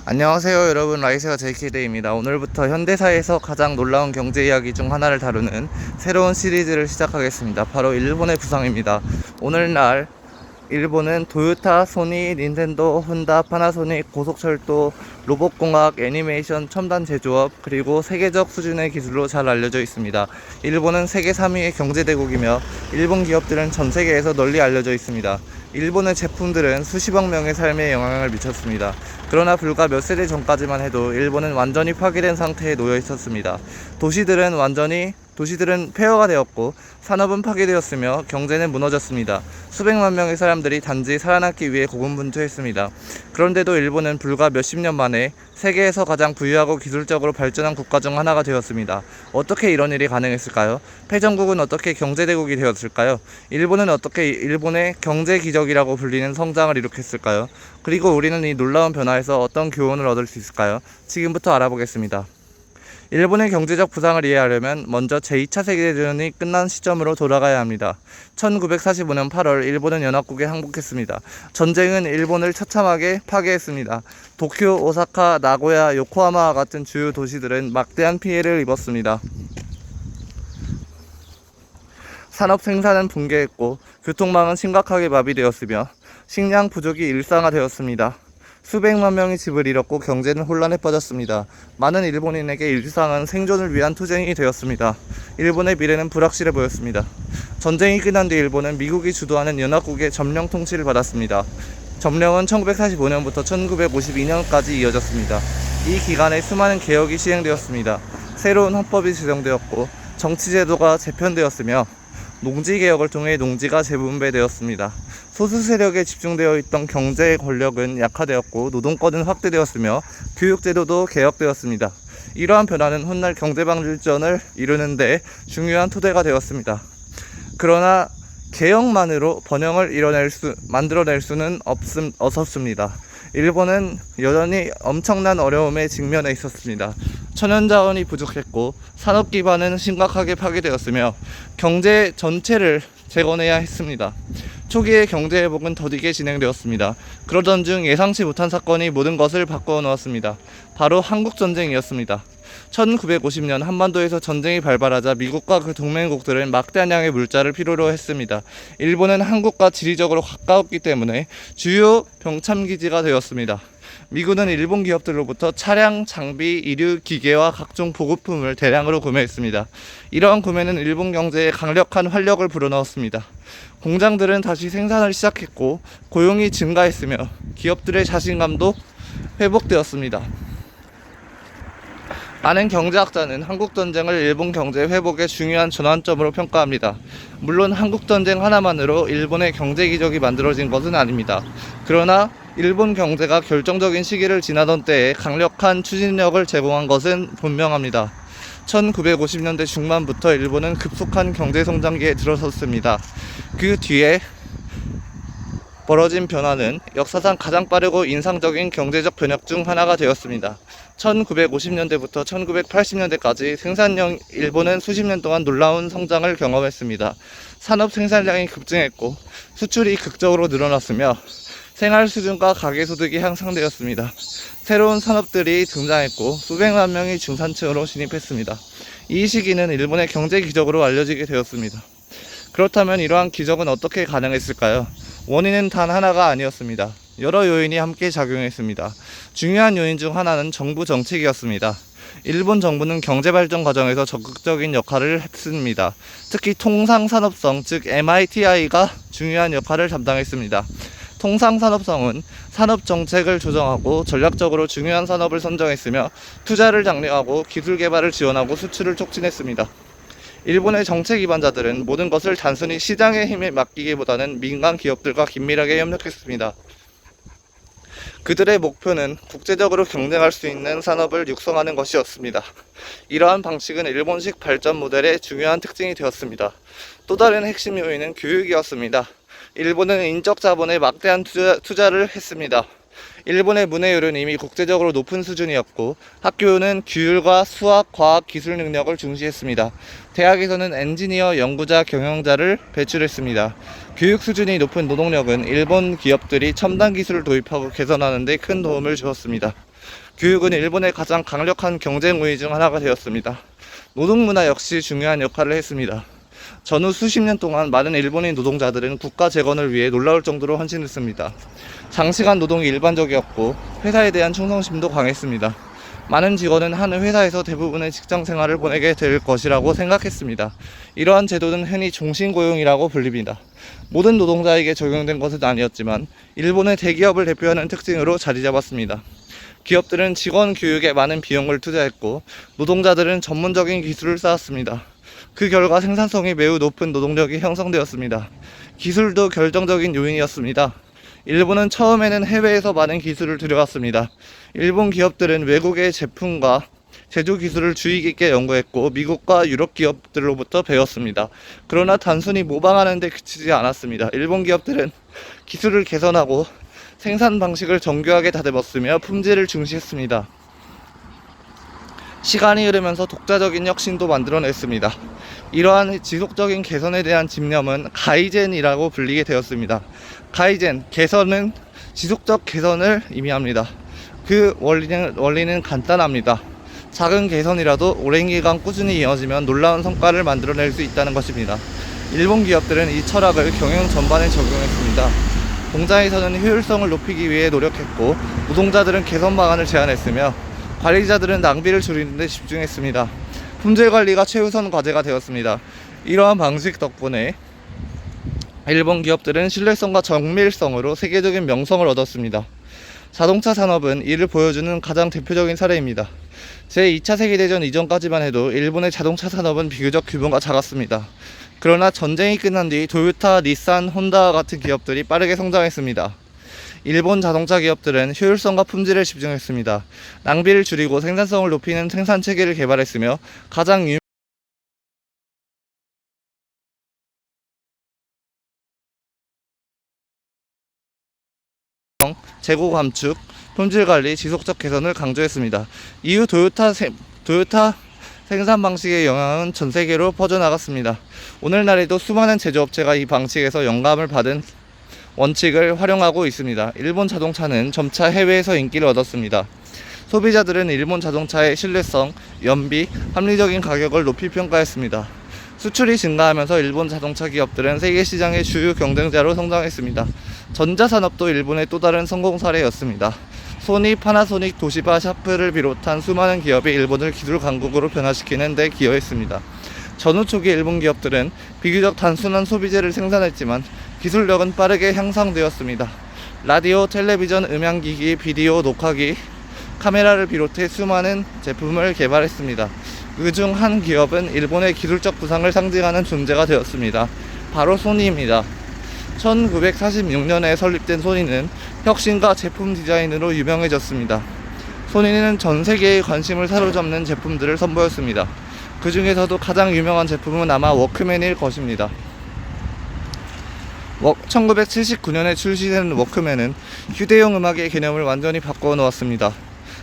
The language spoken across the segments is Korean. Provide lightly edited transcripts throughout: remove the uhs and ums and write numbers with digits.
안녕하세요 여러분, 라이세가 JK대입니다. 오늘부터 현대사에서 가장 놀라운 경제 이야기 중 하나를 다루는 새로운 시리즈를 시작하겠습니다. 바로 일본의 부상입니다. 오늘날 일본은 토요타, 소니, 닌텐도, 혼다, 파나소닉, 고속철도, 로봇공학, 애니메이션, 첨단 제조업, 그리고 세계적 수준의 기술로 잘 알려져 있습니다. 일본은 세계 3위의 경제대국이며 일본 기업들은 전 세계에서 널리 알려져 있습니다. 일본의 제품들은 수십억 명의 삶에 영향을 미쳤습니다. 그러나 불과 몇 세대 전까지만 해도 일본은 완전히 파괴된 상태에 놓여 있었습니다. 도시들은 폐허가 되었고 산업은 파괴되었으며 경제는 무너졌습니다. 수백만 명의 사람들이 단지 살아남기 위해 고군분투했습니다. 그런데도 일본은 불과 몇십 년 만에 세계에서 가장 부유하고 기술적으로 발전한 국가 중 하나가 되었습니다. 어떻게 이런 일이 가능했을까요? 패전국은 어떻게 경제대국이 되었을까요? 일본은 어떻게 일본의 경제기적이라고 불리는 성장을 이룩했을까요? 그리고 우리는 이 놀라운 변화에서 어떤 교훈을 얻을 수 있을까요? 지금부터 알아보겠습니다. 일본의 경제적 부상을 이해하려면 먼저 제2차 세계대전이 끝난 시점으로 돌아가야 합니다. 1945년 8월 일본은 연합국에 항복했습니다. 전쟁은 일본을 처참하게 파괴했습니다. 도쿄, 오사카, 나고야, 요코하마와 같은 주요 도시들은 막대한 피해를 입었습니다. 산업 생산은 붕괴했고 교통망은 심각하게 마비되었으며 식량 부족이 일상화되었습니다. 수백만 명이 집을 잃었고 경제는 혼란에 빠졌습니다. 많은 일본인에게 일상은 생존을 위한 투쟁이 되었습니다. 일본의 미래는 불확실해 보였습니다. 전쟁이 끝난 뒤 일본은 미국이 주도하는 연합국의 점령 통치를 받았습니다. 점령은 1945년부터 1952년까지 이어졌습니다. 이 기간에 수많은 개혁이 시행되었습니다. 새로운 헌법이 제정되었고 정치제도가 재편되었으며 농지개혁을 통해 농지가 재분배되었습니다. 소수 세력에 집중되어 있던 경제 권력은 약화되었고 노동권은 확대되었으며 교육제도도 개혁되었습니다. 이러한 변화는 훗날 경제발전을 이루는데 중요한 토대가 되었습니다. 그러나 개혁만으로 번영을 만들어낼 수는 없었습니다. 일본은 여전히 엄청난 어려움에 직면해 있었습니다. 천연자원이 부족했고 산업 기반은 심각하게 파괴되었으며 경제 전체를 재건해야 했습니다. 초기의 경제 회복은 더디게 진행되었습니다. 그러던 중 예상치 못한 사건이 모든 것을 바꾸어 놓았습니다. 바로 한국전쟁이었습니다. 1950년 한반도에서 전쟁이 발발하자 미국과 그 동맹국들은 막대한 양의 물자를 필요로 했습니다. 일본은 한국과 지리적으로 가까웠기 때문에 주요 병참기지가 되었습니다. 미군은 일본 기업들로부터 차량, 장비, 의류, 기계와 각종 보급품을 대량으로 구매했습니다. 이러한 구매는 일본 경제에 강력한 활력을 불어넣었습니다. 공장들은 다시 생산을 시작했고 고용이 증가했으며 기업들의 자신감도 회복되었습니다. 많은 경제학자는 한국전쟁을 일본 경제 회복의 중요한 전환점으로 평가합니다. 물론 한국전쟁 하나만으로 일본의 경제기적이 만들어진 것은 아닙니다. 그러나 일본 경제가 결정적인 시기를 지나던 때에 강력한 추진력을 제공한 것은 분명합니다. 1950년대 중반부터 일본은 급속한 경제성장기에 들어섰습니다. 그 뒤에 벌어진 변화는 역사상 가장 빠르고 인상적인 경제적 변혁 중 하나가 되었습니다. 1950년대부터 1980년대까지 일본은 수십 년 동안 놀라운 성장을 경험했습니다. 산업 생산량이 급증했고 수출이 극적으로 늘어났으며 생활 수준과 가계소득이 향상되었습니다. 새로운 산업들이 등장했고 수백만 명이 중산층으로 진입했습니다. 이 시기는 일본의 경제 기적으로 알려지게 되었습니다. 그렇다면 이러한 기적은 어떻게 가능했을까요? 원인은 단 하나가 아니었습니다. 여러 요인이 함께 작용했습니다. 중요한 요인 중 하나는 정부 정책이었습니다. 일본 정부는 경제발전 과정에서 적극적인 역할을 했습니다. 특히 통상산업성, 즉 MITI가 중요한 역할을 담당했습니다. 통상산업성은 산업정책을 조정하고 전략적으로 중요한 산업을 선정했으며 투자를 장려하고 기술 개발을 지원하고 수출을 촉진했습니다. 일본의 정책 기반자들은 모든 것을 단순히 시장의 힘에 맡기기보다는 민간 기업들과 긴밀하게 협력했습니다. 그들의 목표는 국제적으로 경쟁할 수 있는 산업을 육성하는 것이었습니다. 이러한 방식은 일본식 발전 모델의 중요한 특징이 되었습니다. 또 다른 핵심 요인은 교육이었습니다. 일본은 인적 자본에 막대한 투자를 했습니다. 일본의 문해율은 이미 국제적으로 높은 수준이었고 학교는 규율과 수학, 과학, 기술 능력을 중시했습니다. 대학에서는 엔지니어, 연구자, 경영자를 배출했습니다. 교육 수준이 높은 노동력은 일본 기업들이 첨단 기술을 도입하고 개선하는 데 큰 도움을 주었습니다. 교육은 일본의 가장 강력한 경쟁 우위 중 하나가 되었습니다. 노동문화 역시 중요한 역할을 했습니다. 전후 수십 년 동안 많은 일본인 노동자들은 국가 재건을 위해 놀라울 정도로 헌신했습니다. 장시간 노동이 일반적이었고 회사에 대한 충성심도 강했습니다. 많은 직원은 한 회사에서 대부분의 직장 생활을 보내게 될 것이라고 생각했습니다. 이러한 제도는 흔히 종신고용이라고 불립니다. 모든 노동자에게 적용된 것은 아니었지만 일본의 대기업을 대표하는 특징으로 자리 잡았습니다. 기업들은 직원 교육에 많은 비용을 투자했고 노동자들은 전문적인 기술을 쌓았습니다. 그 결과 생산성이 매우 높은 노동력이 형성되었습니다. 기술도 결정적인 요인이었습니다. 일본은 처음에는 해외에서 많은 기술을 들여왔습니다. 일본 기업들은 외국의 제품과 제조 기술을 주의 깊게 연구했고 미국과 유럽 기업들로부터 배웠습니다. 그러나 단순히 모방하는 데 그치지 않았습니다. 일본 기업들은 기술을 개선하고 생산 방식을 정교하게 다듬었으며 품질을 중시했습니다. 시간이 흐르면서 독자적인 혁신도 만들어냈습니다. 이러한 지속적인 개선에 대한 집념은 가이젠이라고 불리게 되었습니다. 가이젠, 개선은 지속적 개선을 의미합니다. 그 원리는 간단합니다. 작은 개선이라도 오랜 기간 꾸준히 이어지면 놀라운 성과를 만들어낼 수 있다는 것입니다. 일본 기업들은 이 철학을 경영 전반에 적용했습니다. 공장에서는 효율성을 높이기 위해 노력했고 노동자들은 개선 방안을 제안했으며 관리자들은 낭비를 줄이는 데 집중했습니다. 품질 관리가 최우선 과제가 되었습니다. 이러한 방식 덕분에 일본 기업들은 신뢰성과 정밀성으로 세계적인 명성을 얻었습니다. 자동차 산업은 이를 보여주는 가장 대표적인 사례입니다. 제2차 세계대전 이전까지만 해도 일본의 자동차 산업은 비교적 규모가 작았습니다. 그러나 전쟁이 끝난 뒤 도요타, 닛산, 혼다와 같은 기업들이 빠르게 성장했습니다. 일본 자동차 기업들은 효율성과 품질에 집중했습니다. 낭비를 줄이고 생산성을 높이는 생산 체계를 개발했으며 가장 재고 감축, 품질 관리, 지속적 개선을 강조했습니다. 이후 도요타 생산 방식의 영향은 전 세계로 퍼져나갔습니다. 오늘날에도 수많은 제조업체가 이 방식에서 영감을 받은 원칙을 활용하고 있습니다. 일본 자동차는 점차 해외에서 인기를 얻었습니다. 소비자들은 일본 자동차의 신뢰성, 연비, 합리적인 가격을 높이 평가했습니다. 수출이 증가하면서 일본 자동차 기업들은 세계 시장의 주요 경쟁자로 성장했습니다. 전자산업도 일본의 또 다른 성공 사례였습니다. 소니, 파나소닉, 도시바, 샤프를 비롯한 수많은 기업이 일본을 기술 강국으로 변화시키는 데 기여했습니다. 전후 초기 일본 기업들은 비교적 단순한 소비재를 생산했지만 기술력은 빠르게 향상되었습니다. 라디오, 텔레비전, 음향기기, 비디오, 녹화기, 카메라를 비롯해 수많은 제품을 개발했습니다. 그중 한 기업은 일본의 기술적 부상을 상징하는 존재가 되었습니다. 바로 소니입니다. 1946년에 설립된 소니는 혁신과 제품 디자인으로 유명해졌습니다. 소니는 전 세계의 관심을 사로잡는 제품들을 선보였습니다. 그 중에서도 가장 유명한 제품은 아마 워크맨일 것입니다. 1979년에 출시된 워크맨은 휴대용 음악의 개념을 완전히 바꿔 놓았습니다.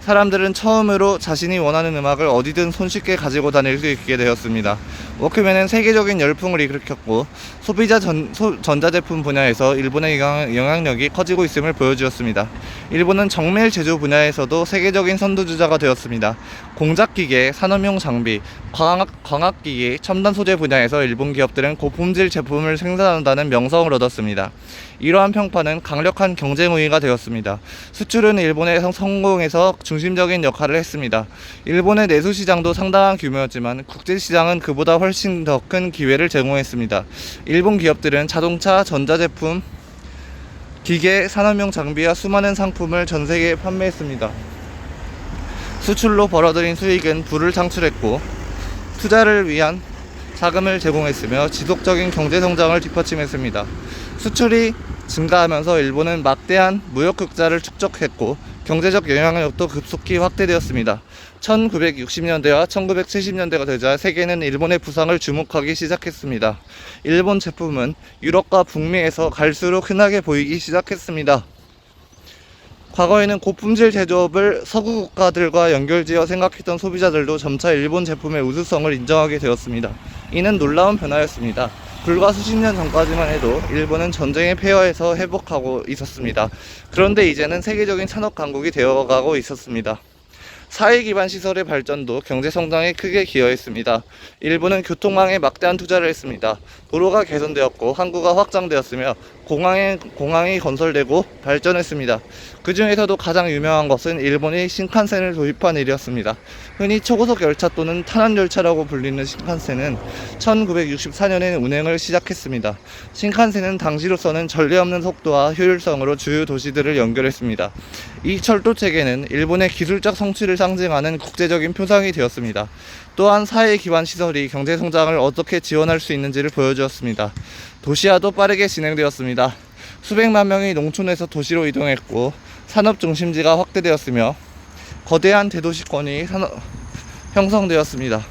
사람들은 처음으로 자신이 원하는 음악을 어디든 손쉽게 가지고 다닐 수 있게 되었습니다. 워크맨은 세계적인 열풍을 일으켰고 소비자 전자제품 분야에서 일본의 영향력이 커지고 있음을 보여주었습니다. 일본은 정밀 제조 분야에서도 세계적인 선두주자가 되었습니다. 공작기계, 산업용 장비, 광학기기, 첨단 소재 분야에서 일본 기업들은 고품질 제품을 생산한다는 명성을 얻었습니다. 이러한 평판은 강력한 경쟁 우위가 되었습니다. 수출은 일본의 성공에서 중심적인 역할을 했습니다. 일본의 내수 시장도 상당한 규모였지만 국제 시장은 그보다 훨씬 더 큰 기회를 제공했습니다. 일본 기업들은 자동차, 전자제품, 기계, 산업용 장비와 수많은 상품을 전 세계에 판매했습니다. 수출로 벌어들인 수익은 부를 창출했고 투자를 위한 자금을 제공했으며 지속적인 경제 성장을 뒷받침했습니다. 수출이 증가하면서 일본은 막대한 무역 흑자를 축적했고 경제적 영향력도 급속히 확대되었습니다. 1960년대와 1970년대가 되자 세계는 일본의 부상을 주목하기 시작했습니다. 일본 제품은 유럽과 북미에서 갈수록 흔하게 보이기 시작했습니다. 과거에는 고품질 제조업을 서구 국가들과 연결지어 생각했던 소비자들도 점차 일본 제품의 우수성을 인정하게 되었습니다. 이는 놀라운 변화였습니다. 불과 수십 년 전까지만 해도 일본은 전쟁의 폐허에서 회복하고 있었습니다. 그런데 이제는 세계적인 산업 강국이 되어가고 있었습니다. 사회 기반 시설의 발전도 경제 성장에 크게 기여했습니다. 일본은 교통망에 막대한 투자를 했습니다. 도로가 개선되었고 항구가 확장되었으며 공항이 건설되고 발전했습니다. 그 중에서도 가장 유명한 것은 일본이 신칸센을 도입한 일이었습니다. 흔히 초고속 열차 또는 탄환열차라고 불리는 신칸센은 1964년에 운행을 시작했습니다. 신칸센은 당시로서는 전례 없는 속도와 효율성으로 주요 도시들을 연결했습니다. 이 철도 체계는 일본의 기술적 성취를 상징하는 국제적인 표상이 되었습니다. 또한 사회 기반 시설이 경제 성장을 어떻게 지원할 수 있는지를 보여주었습니다. 도시화도 빠르게 진행되었습니다. 수백만 명이 농촌에서 도시로 이동했고 산업 중심지가 확대되었으며 거대한 대도시권이 형성되었습니다.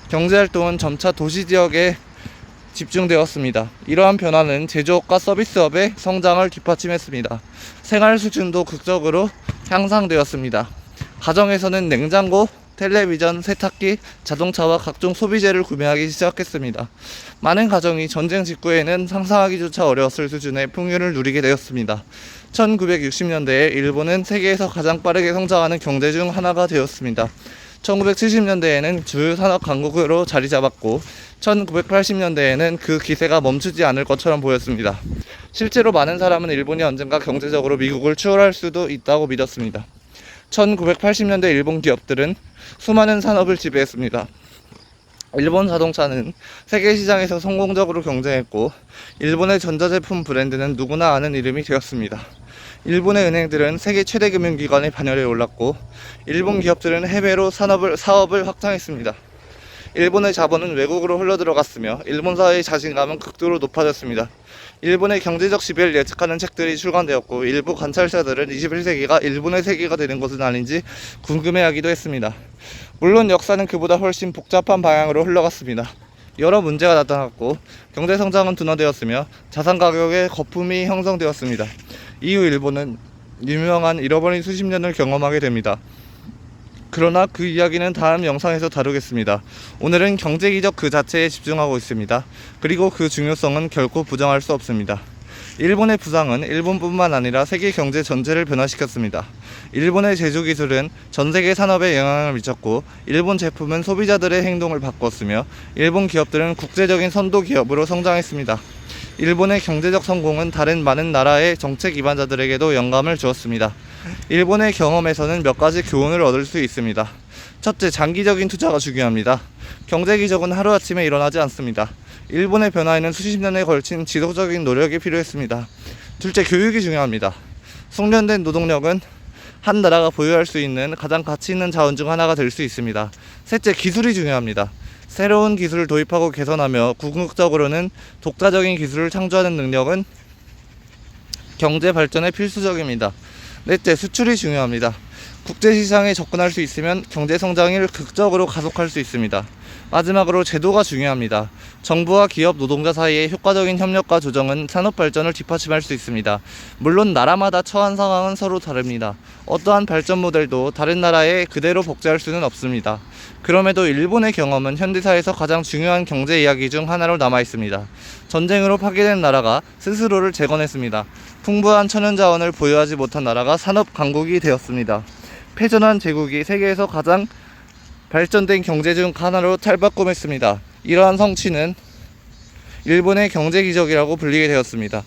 경제활동은 점차 도시 지역에 집중되었습니다. 이러한 변화는 제조업과 서비스업의 성장을 뒷받침했습니다. 생활 수준도 극적으로 향상되었습니다. 가정에서는 냉장고, 텔레비전, 세탁기, 자동차와 각종 소비재를 구매하기 시작했습니다. 많은 가정이 전쟁 직후에는 상상하기조차 어려웠을 수준의 풍요를 누리게 되었습니다. 1960년대에 일본은 세계에서 가장 빠르게 성장하는 경제 중 하나가 되었습니다. 1970년대에는 주요 산업 강국으로 자리 잡았고 1980년대에는 그 기세가 멈추지 않을 것처럼 보였습니다. 실제로 많은 사람은 일본이 언젠가 경제적으로 미국을 추월할 수도 있다고 믿었습니다. 1980년대 일본 기업들은 수많은 산업을 지배했습니다. 일본 자동차는 세계 시장에서 성공적으로 경쟁했고 일본의 전자제품 브랜드는 누구나 아는 이름이 되었습니다. 일본의 은행들은 세계 최대 금융기관의 반열에 올랐고 일본 기업들은 해외로 사업을 확장했습니다. 일본의 자본은 외국으로 흘러들어갔으며 일본 사회의 자신감은 극도로 높아졌습니다. 일본의 경제적 지배를 예측하는 책들이 출간되었고 일부 관찰자들은 21세기가 일본의 세기가 되는 것은 아닌지 궁금해하기도 했습니다. 물론 역사는 그보다 훨씬 복잡한 방향으로 흘러갔습니다. 여러 문제가 나타났고 경제성장은 둔화되었으며 자산 가격의 거품이 형성되었습니다. 이후 일본은 유명한 잃어버린 수십 년을 경험하게 됩니다. 그러나 그 이야기는 다음 영상에서 다루겠습니다. 오늘은 경제기적 그 자체에 집중하고 있습니다. 그리고 그 중요성은 결코 부정할 수 없습니다. 일본의 부상은 일본뿐만 아니라 세계 경제 전체를 변화시켰습니다. 일본의 제조기술은 전세계 산업에 영향을 미쳤고 일본 제품은 소비자들의 행동을 바꿨으며 일본 기업들은 국제적인 선도 기업으로 성장했습니다. 일본의 경제적 성공은 다른 많은 나라의 정책 기반자들에게도 영감을 주었습니다. 일본의 경험에서는 몇 가지 교훈을 얻을 수 있습니다. 첫째, 장기적인 투자가 중요합니다. 경제기적은 하루아침에 일어나지 않습니다. 일본의 변화에는 수십 년에 걸친 지속적인 노력이 필요했습니다. 둘째, 교육이 중요합니다. 숙련된 노동력은 한 나라가 보유할 수 있는 가장 가치 있는 자원 중 하나가 될 수 있습니다. 셋째, 기술이 중요합니다. 새로운 기술을 도입하고 개선하며 궁극적으로는 독자적인 기술을 창조하는 능력은 경제 발전에 필수적입니다. 넷째, 수출이 중요합니다. 국제시장에 접근할 수 있으면 경제성장을 극적으로 가속할 수 있습니다. 마지막으로 제도가 중요합니다. 정부와 기업 노동자 사이의 효과적인 협력과 조정은 산업 발전을 뒷받침할 수 있습니다. 물론 나라마다 처한 상황은 서로 다릅니다. 어떠한 발전 모델도 다른 나라에 그대로 복제할 수는 없습니다. 그럼에도 일본의 경험은 현대사에서 가장 중요한 경제 이야기 중 하나로 남아 있습니다. 전쟁으로 파괴된 나라가 스스로를 재건했습니다. 풍부한 천연자원을 보유하지 못한 나라가 산업 강국이 되었습니다. 패전한 제국이 세계에서 가장 발전된 경제 중 하나로 탈바꿈했습니다. 이러한 성취는 일본의 경제기적이라고 불리게 되었습니다.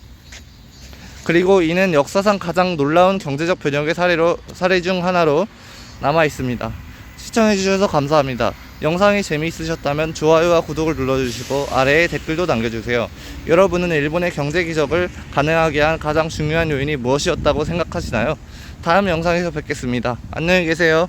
그리고 이는 역사상 가장 놀라운 경제적 변혁의 사례 중 하나로 남아 있습니다. 시청해주셔서 감사합니다. 영상이 재미있으셨다면 좋아요와 구독을 눌러주시고 아래에 댓글도 남겨주세요. 여러분은 일본의 경제기적을 가능하게 한 가장 중요한 요인이 무엇이었다고 생각하시나요? 다음 영상에서 뵙겠습니다. 안녕히 계세요.